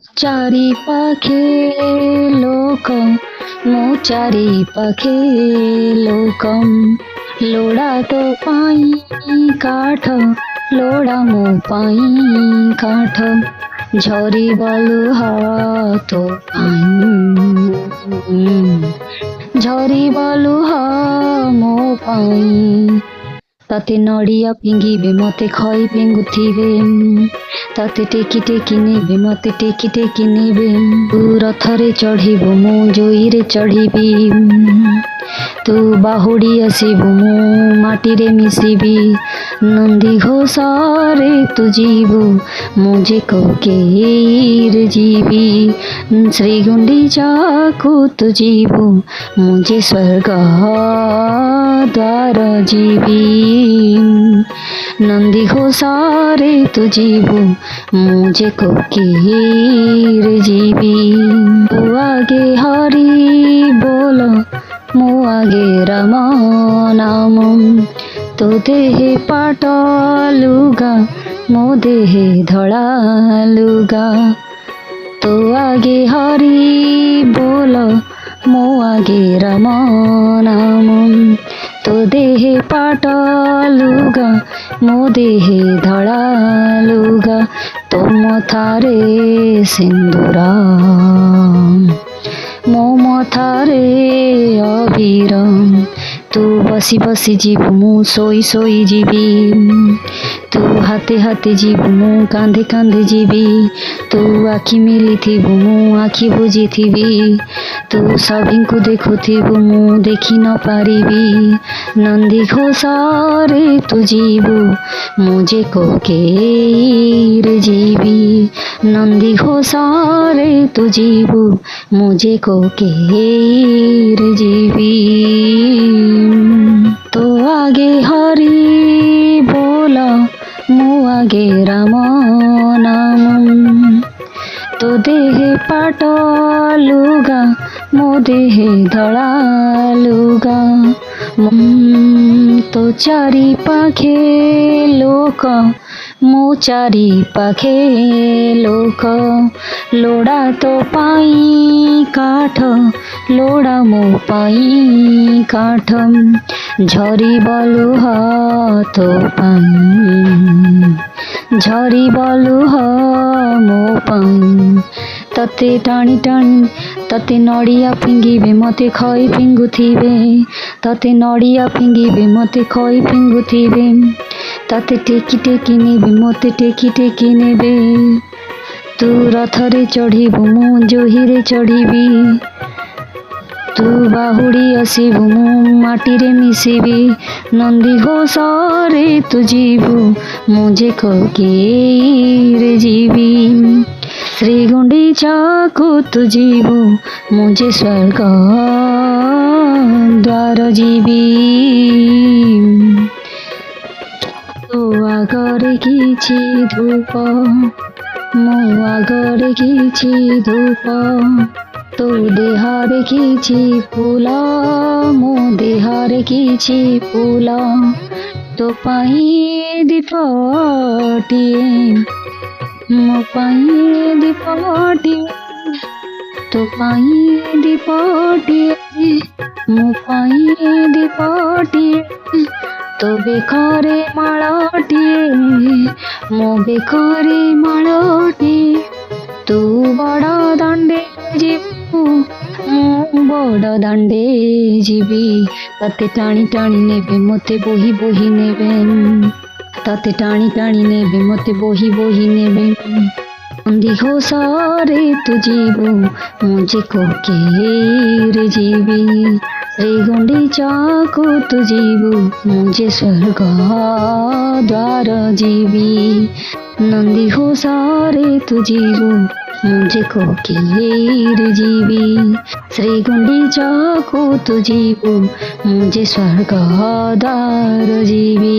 চারিপাখে লোক ମୋ ଚାରିପାଖେ ଲୋକ ଲୋଡ଼ା ତୋ ପାଇଁ କାଠ ଲୋଡ଼ା ମୋ ପାଇଁ କାଠ ଝରିବା ଲୁହା ତୋ ପାଇଁ ଝରିବା ଲୁହା ମୋ ପାଇଁ ତତେ ନଡ଼ିଆ ଫିଙ୍ଗିବେ ମତେ ଖଇ ଫିଙ୍ଗୁଥିବେ ତତେ ଟେକି ଟେକି ନେବେ ମତେ ଟେକି ଟେକି ନେବେ ତୁ ରଥରେ ଚଢ଼ିବୁ ମୁଁ ଜୋଇରେ ଚଢ଼ିବି ତୁ ବାହୁଡ଼ି ଆସିବୁ ମୁଁ ମାଟିରେ ମିଶିବି ନନ୍ଦୀ ଘୋଷରେ ତୁ ଯିବୁ ମୁଁ ଯେ କୋକେଇରେ ଯିବି ଶ୍ରୀଗୁଣ୍ଡିଚାକୁ ତୁ ଯିବୁ ମୁଁ ଯେ ସ୍ୱର୍ଗ ଦ୍ୱାର ଯିବି ନନ୍ଦୀ ଘୋଷରେ ତୁ ଯିବୁ ମୁଁ ଯେ କୋକେଇରେ ଯିବି ତୁ ଆଗେ ହରି ବୋଲ ମୋ ଆଗେ ରାମ ନାମ ତୋ ଦେହେ ପାଟ ଲୁଗା ମୋ ଦେହେ ଧଳା ଲୁଗା ତୋ ଆଗେ ହରି ବୋଲ ମୋ ଆଗେ ରାମ ନାମ ତୋ ଦେହେ ପାଟ ଲୁଗା ମୋ ଦେହେ ଧଳା ଲୁଗା ତୋ ମଥାରେ ସିନ୍ଦୁର ମୋ ମଥାରେ ଅବିର ତୁ ବସି ବସି ଯିବୁ ମୁଁ ଶୋଇ ଶୋଇ ଯିବି ତୁ ହାତେ ହାତେ ଯିବୁ ମୁଁ କାନ୍ଧେ କାନ୍ଧେ ଯିବି ତୁ ଆଖି ମେଲିଥିବୁ ମୁଁ ଆଖି ବୁଜିଥିବି ତୁ ସଭିଙ୍କୁ ଦେଖୁଥିବୁ ମୁଁ ଦେଖି ନ ପାରିବି ନନ୍ଦୀ ଘୋଷରେ ତୁ ଯିବୁ ମୁଁ ଯେ କୋକେଇରେ ଯିବି ନନ୍ଦୀ ଘୋଷରେ ତୁ ଯିବୁ ମୁଁ ଯେ କୋକେଇରେ ଯିବି ତୋ ଆଗେ ହରି ବୋଲ ମୋ ଆଗେ ରାମ ନାମ ତୋ ଦେହେ ପାଟ ଲୁଗା ମୋ ଦେହେ ଧଳା ଲୁଗା ତୋ ଚାରିପାଖେ ଲୋକ ମୋ ଚାରିପାଖେ ଲୋକ ଲୋଡ଼ା ତୋ ପାଇଁ କାଠ ଲୋଡ଼ା ମୋ ପାଇଁ କାଠ ଝରିବା ଲୁହା ତୋ ପାଇଁ ଝରିବା ଲୁହା ମୋ ପାଇଁ ତତେ ଟାଣି ଟାଣି ତତେ ନଡ଼ିଆ ଫିଙ୍ଗିବେ ମତେ ଖଇ ଫିଙ୍ଗୁଥିବେ ତତେ ନଡ଼ିଆ ଫିଙ୍ଗିବେ ମତେ ଖଇ ଫିଙ୍ଗୁଥିବେ ତତେ ଟେକି ଟେକି ନେବେ ମତେ ଟେକି ଟେକି ନେବେ ତୁ ରଥରେ ଚଢ଼ିବୁ ମୁଁ ଜୋହିରେ ଚଢ଼ିବି ତୁ ବାହୁଡ଼ି ଆସିବୁ ମୁଁ ମାଟିରେ ମିଶିବି ନନ୍ଦୀ ଘୋଷରେ ତୁ ଯିବୁ ମୁଁ ଯେ କୋକେଇରେ ଯିବି ଶ୍ରୀଗୁଣ୍ଡିଚାକୁ ତୁ ଯିବୁ ମୁଁ ଯେ ସ୍ୱର୍ଗ ଦ୍ୱାର ଯିବି ତୋ ଆଗରେ କିଛି ଧୂପ ମୋ ଆଗରେ କିଛି ଧୂପ ତୋ ଦେହରେ କିଛି ଫୁଲ ମୋ ଦେହରେ କିଛି ଫୁଲ ତୋ ପାଇଁ ଦୀପଟିଏ ମୋ ପାଇଁ ଦୀପଟିଏ ତୋ ପାଇଁ ଦୀପଟିଏ ମୋ ପାଇଁ ଦୀପଟିଏ ତୋ ବେକରେ ମାଳଟିଏ ମୋ ବେକରେ ମାଳଟିଏ ତୁ ବଡ଼ ଦାଣ୍ଡେ ଯିବୁ ମୁଁ ବଡ଼ ଦାଣ୍ଡେ ଯିବି ତତେ ଟାଣି ଟାଣି ନେବେ ମତେ ବୋହି ବୋହି ନେବେ ତତେ ଟାଣି ଟାଣି ନେବେ ମତେ ବୋହି ବୋହି ନେବେ ନନ୍ଦୀ ଘୋଷରେ ତୁ ଯିବୁ ମୁଁ ଯେ କୋକେଇରେ ଯିବି ଶ୍ରୀଗୁଣ୍ଡିଚାକୁ ତୁ ଯିବୁ ମୁଁ ଯେ ସ୍ୱର୍ଗ ଦ୍ୱାର ଯିବି ନନ୍ଦୀ ଘୋଷରେ ତୁ ଯିବୁ ମୁଁ ଯେ କୋକେଇରେ ଯିବି ଶ୍ରୀଗୁଣ୍ଡିଚାକୁ ତୁ ଯିବୁ ମୁଁ ଯେ ସ୍ୱର୍ଗ ଦ୍ୱାର ଯିବି।